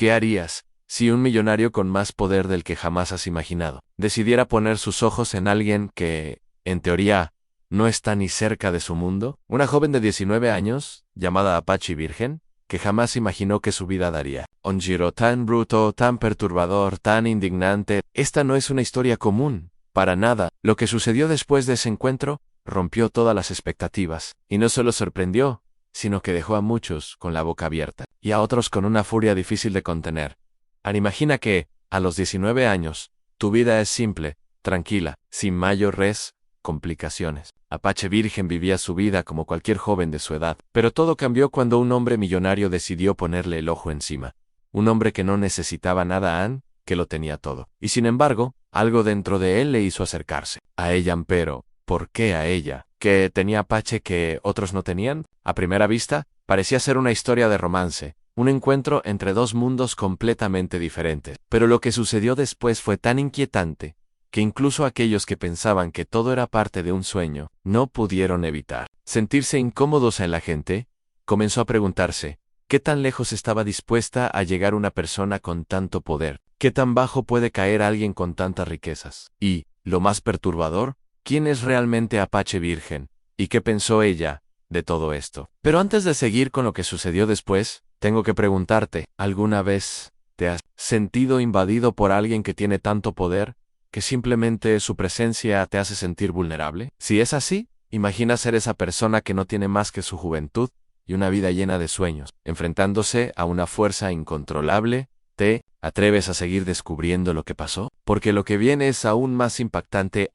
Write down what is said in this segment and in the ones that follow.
¿Qué harías si un millonario con más poder del que jamás has imaginado decidiera poner sus ojos en alguien que, en teoría, no está ni cerca de su mundo? Una joven de 19 años, llamada Apache Virgen, que jamás imaginó que su vida daría un giro tan bruto, tan perturbador, tan indignante. Esta no es una historia común, para nada. Lo que sucedió después de ese encuentro rompió todas las expectativas, y no solo sorprendió, sino que dejó a muchos con la boca abierta, y a otros con una furia difícil de contener. Imagina que, a los 19 años, tu vida es simple, tranquila, sin mayores complicaciones. Apache Virgen vivía su vida como cualquier joven de su edad, pero todo cambió cuando un hombre millonario decidió ponerle el ojo encima. Un hombre que no necesitaba nada, que lo tenía todo. Y sin embargo, algo dentro de él le hizo acercarse a ella. Pero, ¿por qué a ella? ¿Qué tenía Apache que otros no tenían? A primera vista, parecía ser una historia de romance, un encuentro entre dos mundos completamente diferentes. Pero lo que sucedió después fue tan inquietante que incluso aquellos que pensaban que todo era parte de un sueño, no pudieron evitar sentirse incómodos en la gente. Comenzó a preguntarse, ¿qué tan lejos estaba dispuesta a llegar una persona con tanto poder? ¿Qué tan bajo puede caer alguien con tantas riquezas? Y, lo más perturbador, ¿quién es realmente Apache Virgen? ¿Y qué pensó ella de todo esto? Pero antes de seguir con lo que sucedió después, tengo que preguntarte, ¿alguna vez te has sentido invadido por alguien que tiene tanto poder que simplemente su presencia te hace sentir vulnerable? Si es así, imagina ser esa persona que no tiene más que su juventud y una vida llena de sueños, enfrentándose a una fuerza incontrolable. ¿Te atreves a seguir descubriendo lo que pasó? Porque lo que viene es aún más impactante.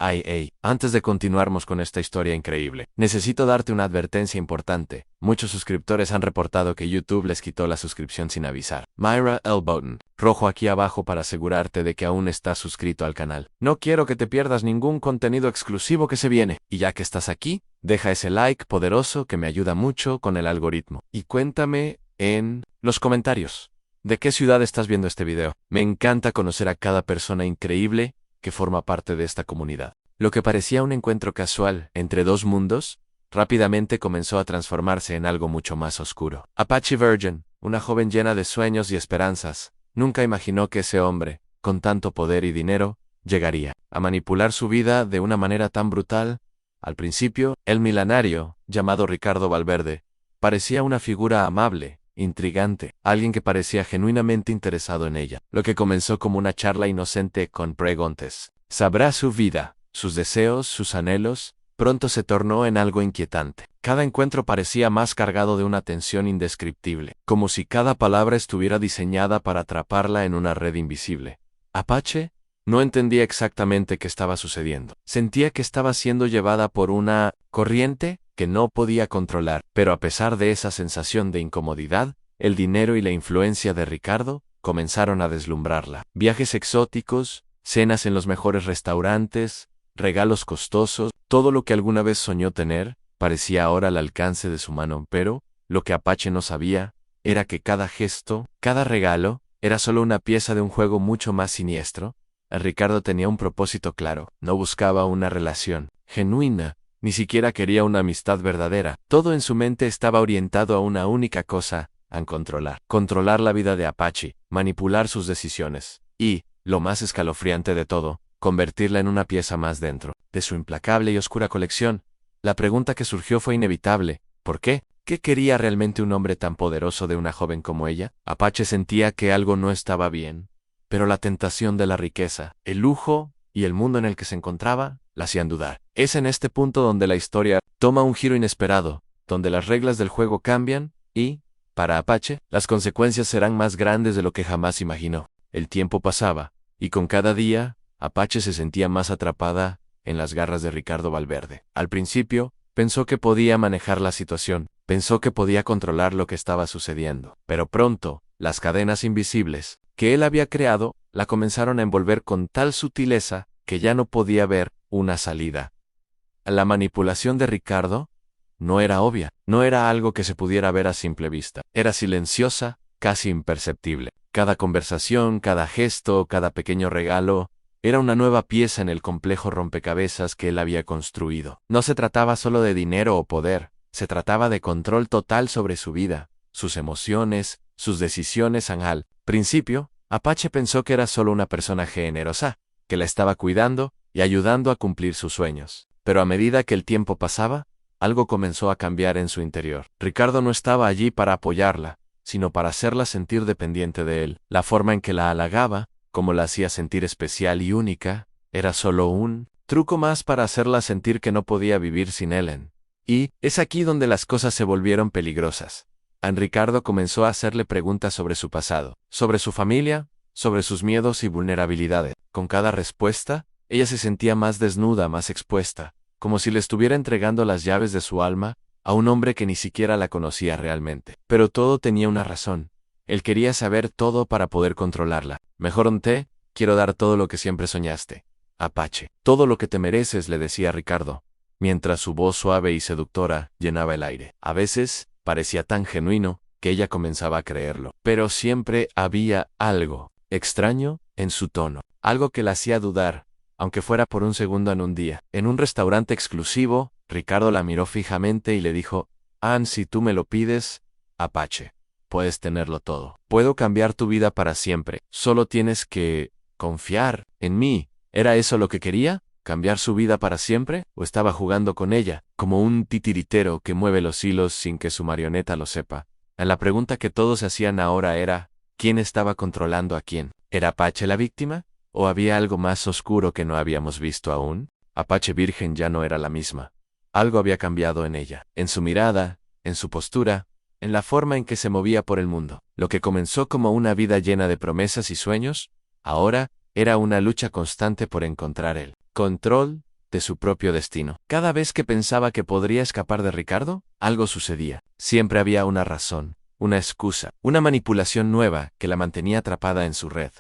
Antes de continuarmos con esta historia increíble, necesito darte una advertencia importante. Muchos suscriptores han reportado que YouTube les quitó la suscripción sin avisar. Mira el botón rojo aquí abajo para asegurarte de que aún estás suscrito al canal. No quiero que te pierdas ningún contenido exclusivo que se viene. Y ya que estás aquí, deja ese like poderoso que me ayuda mucho con el algoritmo. Y cuéntame en los comentarios ¿de qué ciudad estás viendo este video? Me encanta conocer a cada persona increíble que forma parte de esta comunidad. Lo que parecía un encuentro casual entre dos mundos, rápidamente comenzó a transformarse en algo mucho más oscuro. Apache Virgen, una joven llena de sueños y esperanzas, nunca imaginó que ese hombre, con tanto poder y dinero, llegaría a manipular su vida de una manera tan brutal. Al principio, el millonario, llamado Ricardo Valverde, parecía una figura amable, intrigante, alguien que parecía genuinamente interesado en ella. Lo que comenzó como una charla inocente con preguntas, ¿sabrá su vida, sus deseos, sus anhelos? Pronto se tornó en algo inquietante. Cada encuentro parecía más cargado de una tensión indescriptible, como si cada palabra estuviera diseñada para atraparla en una red invisible. Apache no entendía exactamente qué estaba sucediendo. Sentía que estaba siendo llevada por una corriente que no podía controlar, pero a pesar de esa sensación de incomodidad, el dinero y la influencia de Ricardo comenzaron a deslumbrarla. Viajes exóticos, cenas en los mejores restaurantes, regalos costosos, todo lo que alguna vez soñó tener, parecía ahora al alcance de su mano. Pero, lo que Apache no sabía, era que cada gesto, cada regalo, era solo una pieza de un juego mucho más siniestro. Ricardo tenía un propósito claro, no buscaba una relación genuina, ni siquiera quería una amistad verdadera. Todo en su mente estaba orientado a una única cosa, a controlar la vida de Apache, manipular sus decisiones, y, lo más escalofriante de todo, convertirla en una pieza más dentro de su implacable y oscura colección. La pregunta que surgió fue inevitable: ¿por qué? ¿Qué quería realmente un hombre tan poderoso de una joven como ella? Apache sentía que algo no estaba bien, pero la tentación de la riqueza, el lujo y el mundo en el que se encontraba la hacían dudar. Es en este punto donde la historia toma un giro inesperado, donde las reglas del juego cambian y, para Apache, las consecuencias serán más grandes de lo que jamás imaginó. El tiempo pasaba, y con cada día, Apache se sentía más atrapada en las garras de Ricardo Valverde. Al principio, pensó que podía manejar la situación, pensó que podía controlar lo que estaba sucediendo. Pero pronto, las cadenas invisibles que él había creado la comenzaron a envolver con tal sutileza que ya no podía ver una salida. La manipulación de Ricardo no era obvia, no era algo que se pudiera ver a simple vista. Era silenciosa, casi imperceptible. Cada conversación, cada gesto, cada pequeño regalo, era una nueva pieza en el complejo rompecabezas que él había construido. No se trataba solo de dinero o poder, se trataba de control total sobre su vida, sus emociones, sus decisiones. principio, Apache pensó que era solo una persona generosa, que la estaba cuidando y ayudando a cumplir sus sueños. Pero a medida que el tiempo pasaba, algo comenzó a cambiar en su interior. Ricardo no estaba allí para apoyarla, sino para hacerla sentir dependiente de él. La forma en que la halagaba, como la hacía sentir especial y única, era solo un truco más para hacerla sentir que no podía vivir sin Ellen. Y es aquí donde las cosas se volvieron peligrosas. Ricardo comenzó a hacerle preguntas sobre su pasado, sobre su familia, sobre sus miedos y vulnerabilidades. Con cada respuesta, ella se sentía más desnuda, más expuesta, como si le estuviera entregando las llaves de su alma a un hombre que ni siquiera la conocía realmente. Pero todo tenía una razón. Él quería saber todo para poder controlarla. Mejor quiero dar todo lo que siempre soñaste. Apache. Todo lo que te mereces, le decía Ricardo, mientras su voz suave y seductora llenaba el aire. A veces, parecía tan genuino que ella comenzaba a creerlo. Pero siempre había algo extraño en su tono, algo que la hacía dudar, aunque fuera por un segundo en un día. En un restaurante exclusivo, Ricardo la miró fijamente y le dijo: «Ann, si tú me lo pides, Apache, puedes tenerlo todo. Puedo cambiar tu vida para siempre. Solo tienes que confiar en mí». ¿Era eso lo que quería? ¿Cambiar su vida para siempre? ¿O estaba jugando con ella, como un titiritero que mueve los hilos sin que su marioneta lo sepa? La pregunta que todos se hacían ahora era: ¿quién estaba controlando a quién? ¿Era Apache la víctima? ¿O había algo más oscuro que no habíamos visto aún? Apache virgen ya no era la misma. Algo había cambiado en ella, en su mirada, en su postura, en la forma en que se movía por el mundo. Lo que comenzó como una vida llena de promesas y sueños, ahora era una lucha constante por encontrar el control de su propio destino. Cada vez que pensaba que podría escapar de Ricardo, algo sucedía. Siempre había una razón, una excusa, una manipulación nueva que la mantenía atrapada en su red.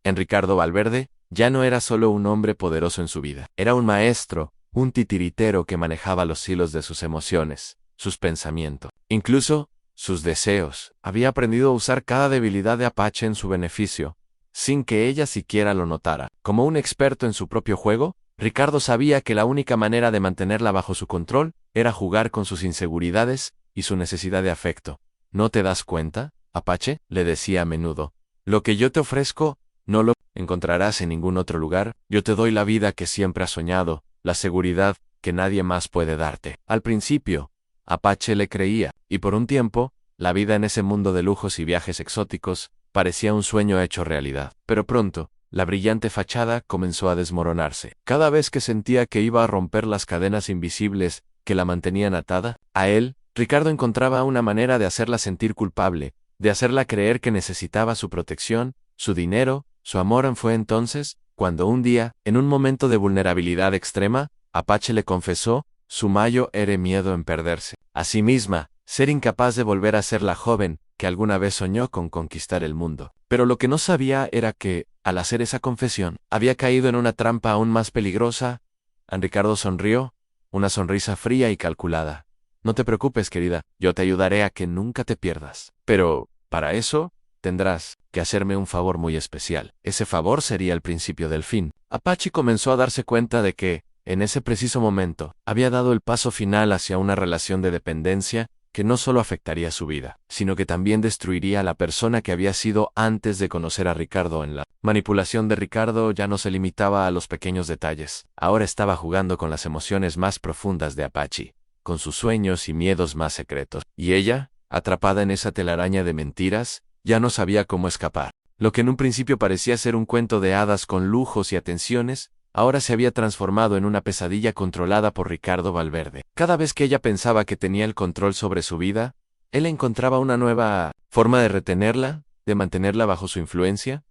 Ricardo Valverde ya no era solo un hombre poderoso en su vida. Era un maestro, un titiritero que manejaba los hilos de sus emociones, sus pensamientos, incluso sus deseos. Había aprendido a usar cada debilidad de Apache en su beneficio, sin que ella siquiera lo notara. Como un experto en su propio juego, Ricardo sabía que la única manera de mantenerla bajo su control era jugar con sus inseguridades y su necesidad de afecto. ¿No te das cuenta, Apache?, le decía a menudo. Lo que yo te ofrezco, no lo encontrarás en ningún otro lugar. Yo te doy la vida que siempre has soñado, la seguridad que nadie más puede darte. Al principio, Apache le creía, y por un tiempo, la vida en ese mundo de lujos y viajes exóticos parecía un sueño hecho realidad. Pero pronto, la brillante fachada comenzó a desmoronarse. Cada vez que sentía que iba a romper las cadenas invisibles que la mantenían atada a él, Ricardo encontraba una manera de hacerla sentir culpable, de hacerla creer que necesitaba su protección, su dinero, su amor. Fue entonces cuando un día, en un momento de vulnerabilidad extrema, Apache le confesó su mayor miedo en perderse a sí misma, ser incapaz de volver a ser la joven que alguna vez soñó con conquistar el mundo. Pero lo que no sabía era que, al hacer esa confesión, había caído en una trampa aún más peligrosa. Ricardo sonrió, una sonrisa fría y calculada. «No te preocupes, querida, yo te ayudaré a que nunca te pierdas. Pero, para eso, tendrás que hacerme un favor muy especial». Ese favor sería el principio del fin. Apache comenzó a darse cuenta de que, en ese preciso momento, había dado el paso final hacia una relación de dependencia que no solo afectaría su vida, sino que también destruiría a la persona que había sido antes de conocer a Ricardo. En la manipulación de Ricardo ya no se limitaba a los pequeños detalles. Ahora estaba jugando con las emociones más profundas de Apache, con sus sueños y miedos más secretos. Y ella, atrapada en esa telaraña de mentiras, ya no sabía cómo escapar. Lo que en un principio parecía ser un cuento de hadas con lujos y atenciones, ahora se había transformado en una pesadilla controlada por Ricardo Valverde. Cada vez que ella pensaba que tenía el control sobre su vida, él encontraba una nueva forma de retenerla, de mantenerla bajo su influencia.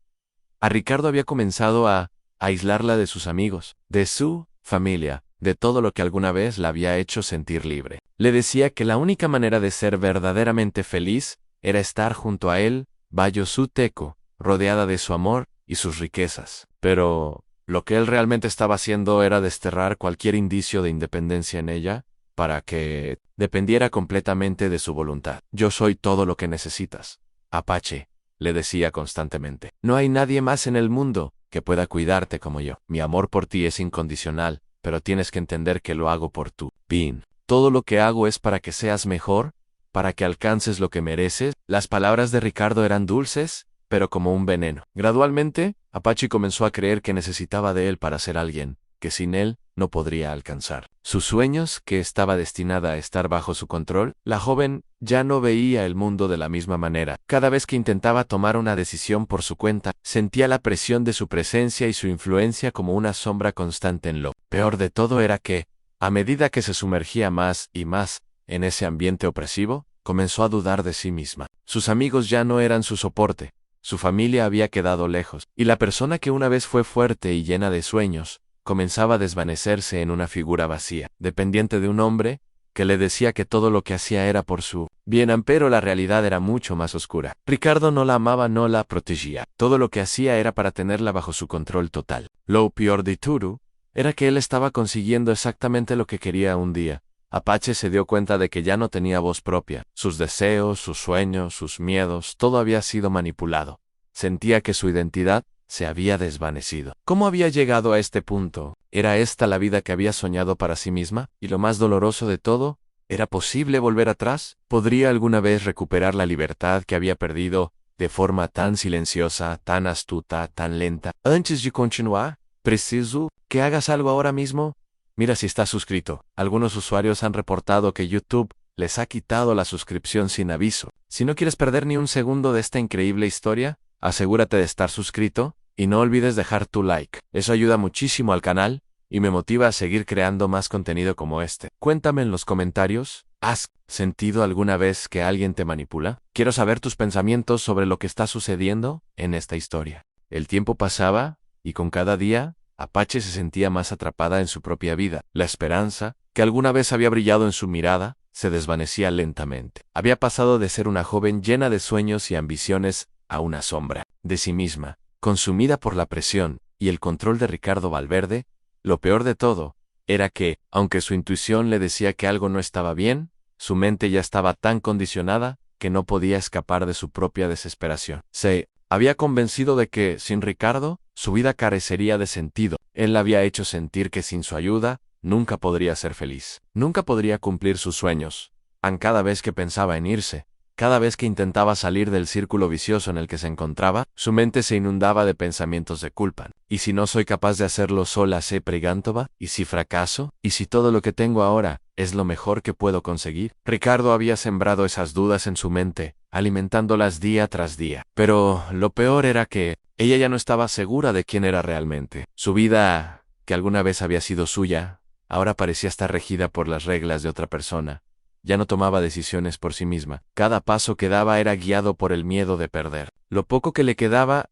A Ricardo había comenzado a aislarla de sus amigos, de su familia, de todo lo que alguna vez la había hecho sentir libre. Le decía que la única manera de ser verdaderamente feliz era estar junto a él, bajo su techo, rodeada de su amor y sus riquezas. Pero lo que él realmente estaba haciendo era desterrar cualquier indicio de independencia en ella, para que dependiera completamente de su voluntad. «Yo soy todo lo que necesitas, Apache», le decía constantemente. «No hay nadie más en el mundo que pueda cuidarte como yo. Mi amor por ti es incondicional, pero tienes que entender que lo hago por tu bien. Todo lo que hago es para que seas mejor, para que alcances lo que mereces». Las palabras de Ricardo eran dulces, pero como un veneno. Gradualmente, Apache comenzó a creer que necesitaba de él para ser alguien que sin él no podría alcanzar sus sueños, que estaba destinada a estar bajo su control. La joven ya no veía el mundo de la misma manera. Cada vez que intentaba tomar una decisión por su cuenta, sentía la presión de su presencia y su influencia como una sombra constante en lo. Peor de todo era que, a medida que se sumergía más y más en ese ambiente opresivo, comenzó a dudar de sí misma. Sus amigos ya no eran su soporte, su familia había quedado lejos, y la persona que una vez fue fuerte y llena de sueños, comenzaba a desvanecerse en una figura vacía, dependiente de un hombre que le decía que todo lo que hacía era por su bien, pero la realidad era mucho más oscura. Ricardo no la amaba, no la protegía. Todo lo que hacía era para tenerla bajo su control total. Lo peor de todo era que él estaba consiguiendo exactamente lo que quería un día. Apache se dio cuenta de que ya no tenía voz propia. Sus deseos, sus sueños, sus miedos, todo había sido manipulado. Sentía que su identidad se había desvanecido. ¿Cómo había llegado a este punto? ¿Era esta la vida que había soñado para sí misma? Y lo más doloroso de todo, ¿era posible volver atrás? ¿Podría alguna vez recuperar la libertad que había perdido de forma tan silenciosa, tan astuta, tan lenta? Antes de continuar, preciso que hagas algo ahora mismo. Mira si estás suscrito. Algunos usuarios han reportado que YouTube les ha quitado la suscripción sin aviso. Si no quieres perder ni un segundo de esta increíble historia, asegúrate de estar suscrito y no olvides dejar tu like. Eso ayuda muchísimo al canal y me motiva a seguir creando más contenido como este. Cuéntame en los comentarios, ¿has sentido alguna vez que alguien te manipula? Quiero saber tus pensamientos sobre lo que está sucediendo en esta historia. El tiempo pasaba y con cada día, Apache se sentía más atrapada en su propia vida. La esperanza, que alguna vez había brillado en su mirada, se desvanecía lentamente. Había pasado de ser una joven llena de sueños y ambiciones a una sombra de sí misma, consumida por la presión y el control de Ricardo Valverde. Lo peor de todo era que, aunque su intuición le decía que algo no estaba bien, su mente ya estaba tan condicionada que no podía escapar de su propia desesperación. Se había convencido de que, sin Ricardo, su vida carecería de sentido. Él la había hecho sentir que sin su ayuda, nunca podría ser feliz. Nunca podría cumplir sus sueños. Cada vez que pensaba en irse, cada vez que intentaba salir del círculo vicioso en el que se encontraba, su mente se inundaba de pensamientos de culpa. ¿Y si no soy capaz de hacerlo sola, sé Prigantova? ¿Y si fracaso? ¿Y si todo lo que tengo ahora es lo mejor que puedo conseguir? Ricardo había sembrado esas dudas en su mente, alimentándolas día tras día. Pero lo peor era que ella ya no estaba segura de quién era realmente. Su vida, que alguna vez había sido suya, ahora parecía estar regida por las reglas de otra persona. Ya no tomaba decisiones por sí misma. Cada paso que daba era guiado por el miedo de perder. Lo poco que le quedaba,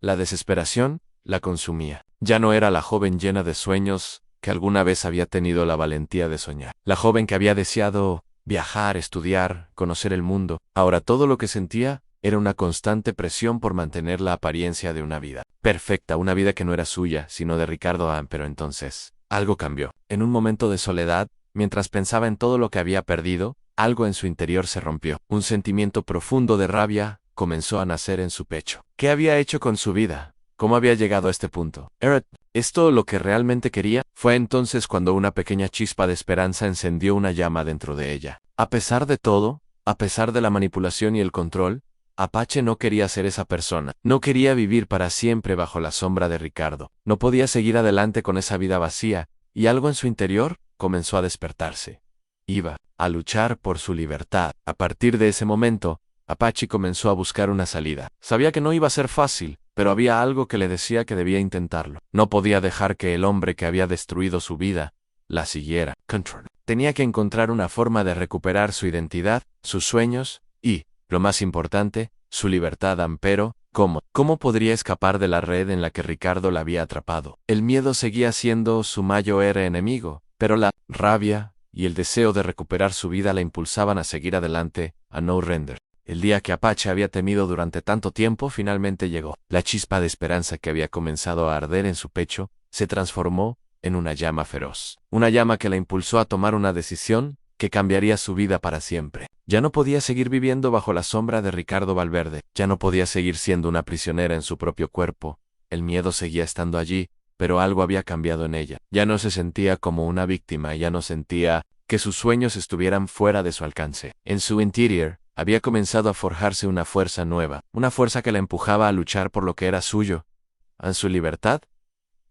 la desesperación, la consumía. Ya no era la joven llena de sueños que alguna vez había tenido la valentía de soñar. La joven que había deseado viajar, estudiar, conocer el mundo. Ahora todo lo que sentía era una constante presión por mantener la apariencia de una vida perfecta, una vida que no era suya, sino de Ricardo. Pero entonces, algo cambió. En un momento de soledad, mientras pensaba en todo lo que había perdido, algo en su interior se rompió. Un sentimiento profundo de rabia comenzó a nacer en su pecho. ¿Qué había hecho con su vida? ¿Cómo había llegado a este punto? ¿Era esto lo que realmente quería? Fue entonces cuando una pequeña chispa de esperanza encendió una llama dentro de ella. A pesar de todo, a pesar de la manipulación y el control, Apache no quería ser esa persona. No quería vivir para siempre bajo la sombra de Ricardo. No podía seguir adelante con esa vida vacía, y algo en su interior comenzó a despertarse. Iba a luchar por su libertad. A partir de ese momento, Apache comenzó a buscar una salida. Sabía que no iba a ser fácil, pero había algo que le decía que debía intentarlo. No podía dejar que el hombre que había destruido su vida la siguiera. Tenía que encontrar una forma de recuperar su identidad, sus sueños y, lo más importante, su libertad. Pero, ¿cómo? ¿Cómo podría escapar de la red en la que Ricardo la había atrapado? El miedo seguía siendo su mayor enemigo, pero la rabia y el deseo de recuperar su vida la impulsaban a seguir adelante, a no render. El día que Apache había temido durante tanto tiempo finalmente llegó. La chispa de esperanza que había comenzado a arder en su pecho se transformó en una llama feroz. Una llama que la impulsó a tomar una decisión que cambiaría su vida para siempre. Ya no podía seguir viviendo bajo la sombra de Ricardo Valverde. Ya no podía seguir siendo una prisionera en su propio cuerpo. El miedo seguía estando allí, pero algo había cambiado en ella. Ya no se sentía como una víctima, ya no sentía que sus sueños estuvieran fuera de su alcance. En su interior Había comenzado a forjarse una fuerza nueva, una fuerza que la empujaba a luchar por lo que era suyo, a su libertad.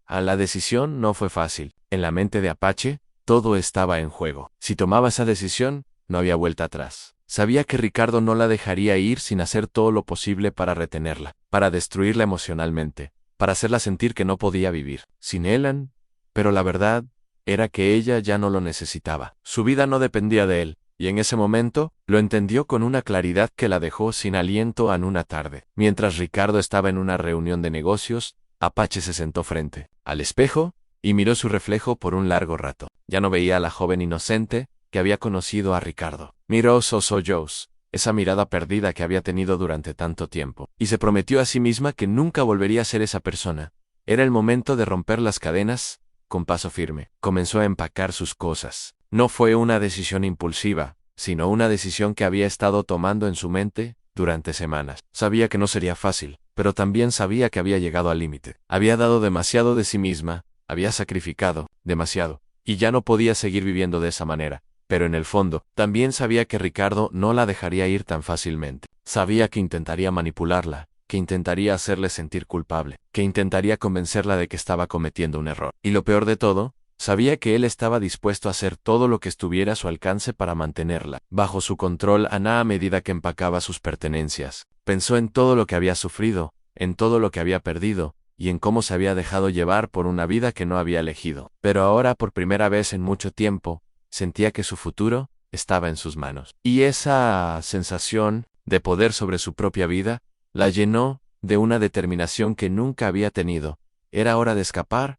A la decisión no fue fácil. En la mente de Apache, todo estaba en juego. Si tomaba esa decisión, no había vuelta atrás. Sabía que Ricardo no la dejaría ir sin hacer todo lo posible para retenerla, para destruirla emocionalmente, para hacerla sentir que no podía vivir sin Elan, pero la verdad era que ella ya no lo necesitaba. Su vida no dependía de él, y en ese momento lo entendió con una claridad que la dejó sin aliento en una tarde. Mientras Ricardo estaba en una reunión de negocios, Apache se sentó frente al espejo y miró su reflejo por un largo rato. Ya no veía a la joven inocente que había conocido a Ricardo. Miró sus ojos, esa mirada perdida que había tenido durante tanto tiempo, y se prometió a sí misma que nunca volvería a ser esa persona. Era el momento de romper las cadenas. Con paso firme, comenzó a empacar sus cosas. No fue una decisión impulsiva, sino una decisión que había estado tomando en su mente durante semanas. Sabía que no sería fácil, pero también sabía que había llegado al límite. Había dado demasiado de sí misma, había sacrificado demasiado, y ya no podía seguir viviendo de esa manera. Pero en el fondo, también sabía que Ricardo no la dejaría ir tan fácilmente. Sabía que intentaría manipularla, que intentaría hacerle sentir culpable, que intentaría convencerla de que estaba cometiendo un error. Y lo peor de todo, sabía que él estaba dispuesto a hacer todo lo que estuviera a su alcance para mantenerla bajo su control a medida que empacaba sus pertenencias. Pensó en todo lo que había sufrido, en todo lo que había perdido, y en cómo se había dejado llevar por una vida que no había elegido. Pero ahora, por primera vez en mucho tiempo, sentía que su futuro estaba en sus manos. Y esa sensación de poder sobre su propia vida la llenó de una determinación que nunca había tenido. Era hora de escapar,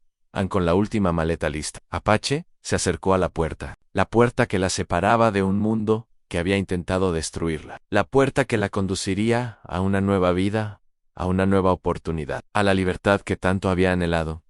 con la última maleta lista. Apache se acercó a la puerta que la separaba de un mundo que había intentado destruirla, la puerta que la conduciría a una nueva vida, a una nueva oportunidad, a la libertad que tanto había anhelado.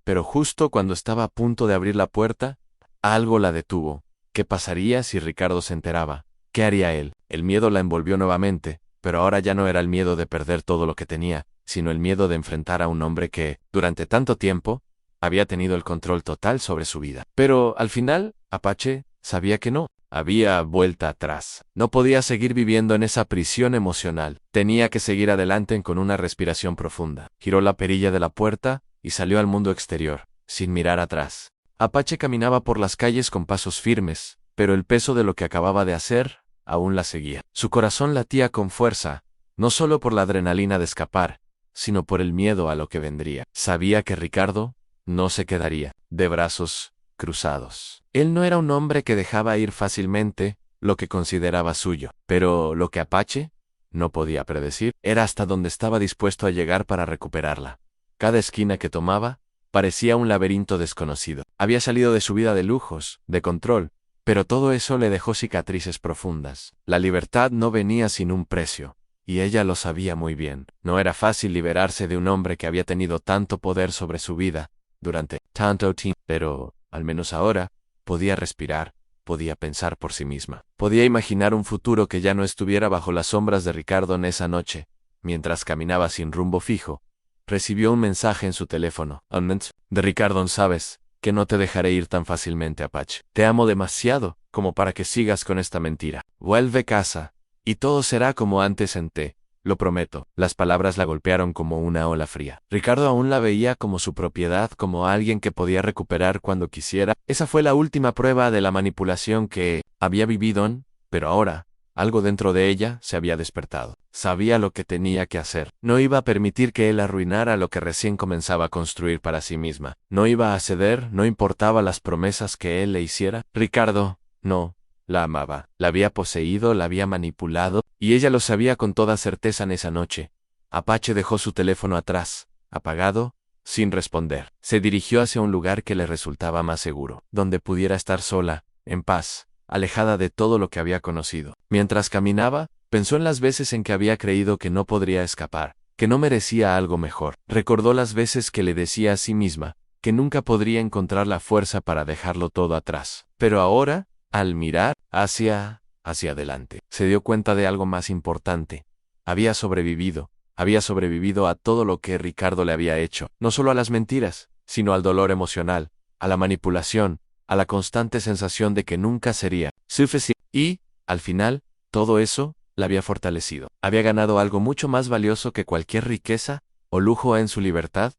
Pero justo cuando estaba a punto de abrir la puerta, algo la detuvo. ¿Qué pasaría si Ricardo se enteraba? ¿Qué haría él? El miedo la envolvió nuevamente. Pero ahora ya no era el miedo de perder todo lo que tenía, sino el miedo de enfrentar a un hombre que, durante tanto tiempo, había tenido el control total sobre su vida. Pero, al final, Apache sabía que no. Había vuelta atrás. No podía seguir viviendo en esa prisión emocional. Tenía que seguir adelante con una respiración profunda. Giró la perilla de la puerta y salió al mundo exterior, sin mirar atrás. Apache caminaba por las calles con pasos firmes, pero el peso de lo que acababa de hacer aún la seguía. Su corazón latía con fuerza, no solo por la adrenalina de escapar, sino por el miedo a lo que vendría. Sabía que Ricardo no se quedaría de brazos cruzados. Él no era un hombre que dejaba ir fácilmente lo que consideraba suyo, pero lo que Apache no podía predecir era hasta dónde estaba dispuesto a llegar para recuperarla. Cada esquina que tomaba parecía un laberinto desconocido. Había salido de su vida de lujos, de control, pero todo eso le dejó cicatrices profundas. La libertad no venía sin un precio, y ella lo sabía muy bien. No era fácil liberarse de un hombre que había tenido tanto poder sobre su vida durante tanto tiempo, pero, al menos ahora, podía respirar, podía pensar por sí misma. Podía imaginar un futuro que ya no estuviera bajo las sombras de Ricardo en esa noche. Mientras caminaba sin rumbo fijo, recibió un mensaje en su teléfono. De Ricardo: sabes que no te dejaré ir tan fácilmente, Apache. Te amo demasiado como para que sigas con esta mentira. Vuelve a casa, y todo será como antes en ti, lo prometo. Las palabras la golpearon como una ola fría. Ricardo aún la veía como su propiedad, como alguien que podía recuperar cuando quisiera. Esa fue la última prueba de la manipulación que había vivido, pero ahora, algo dentro de ella se había despertado. Sabía lo que tenía que hacer. No iba a permitir que él arruinara lo que recién comenzaba a construir para sí misma. No iba a ceder, no importaba las promesas que él le hiciera. Ricardo, no, la amaba. La había poseído, la había manipulado, y ella lo sabía con toda certeza en esa noche. Apache dejó su teléfono atrás, apagado, sin responder. Se dirigió hacia un lugar que le resultaba más seguro, donde pudiera estar sola, en paz, alejada de todo lo que había conocido. Mientras caminaba, pensó en las veces en que había creído que no podría escapar, que no merecía algo mejor. Recordó las veces que le decía a sí misma que nunca podría encontrar la fuerza para dejarlo todo atrás. Pero ahora, al mirar hacia adelante, se dio cuenta de algo más importante. Había sobrevivido a todo lo que Ricardo le había hecho, no solo a las mentiras, sino al dolor emocional, a la manipulación, a la constante sensación de que nunca sería suficiente. Y, al final, Todo eso la había fortalecido. Había ganado algo mucho más valioso que cualquier riqueza o lujo en su libertad,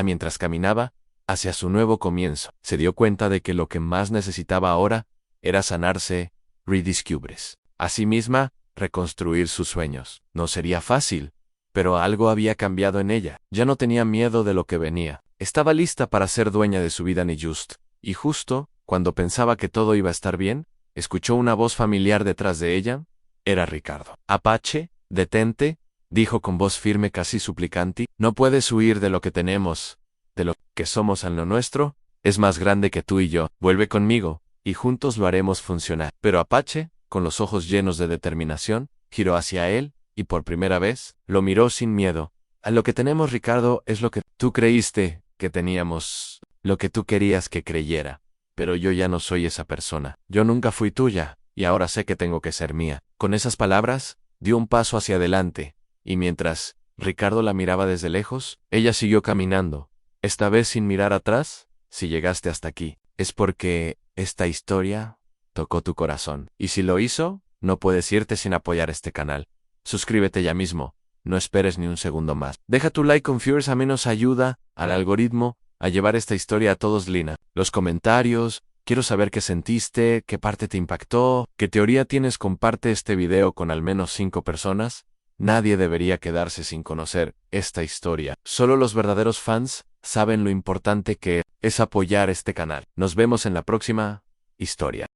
mientras caminaba hacia su nuevo comienzo. Se dio cuenta de que lo que más necesitaba ahora era sanarse, redescubres. Asimisma, reconstruir sus sueños. No sería fácil, pero algo había cambiado en ella. Ya no tenía miedo de lo que venía. Estaba lista para ser dueña de su vida ni just. Y justo, cuando pensaba que todo iba a estar bien, escuchó una voz familiar detrás de ella. Era Ricardo. Apache, detente, dijo con voz firme casi suplicante. No puedes huir de lo que tenemos, de lo que somos en lo nuestro. Es más grande que tú y yo. Vuelve conmigo, y juntos lo haremos funcionar. Pero Apache, con los ojos llenos de determinación, giró hacia él, y por primera vez, lo miró sin miedo. A lo que tenemos, Ricardo, es lo que tú creíste que teníamos, lo que tú querías que creyera. Pero yo ya no soy esa persona. Yo nunca fui tuya, y ahora sé que tengo que ser mía. Con esas palabras, dio un paso hacia adelante, y mientras Ricardo la miraba desde lejos, ella siguió caminando. Esta vez sin mirar atrás. Si llegaste hasta aquí, es porque esta historia tocó tu corazón. Y si lo hizo, no puedes irte sin apoyar este canal. Suscríbete ya mismo. No esperes ni un segundo más. Deja tu like con Furious, a menos ayuda al algoritmo a llevar esta historia a todos. Lina. Los comentarios. Quiero saber qué sentiste, qué parte te impactó, qué teoría tienes. Comparte este video con al menos 5 personas. Nadie debería quedarse sin conocer esta historia. Solo los verdaderos fans saben lo importante que es apoyar este canal. Nos vemos en la próxima historia.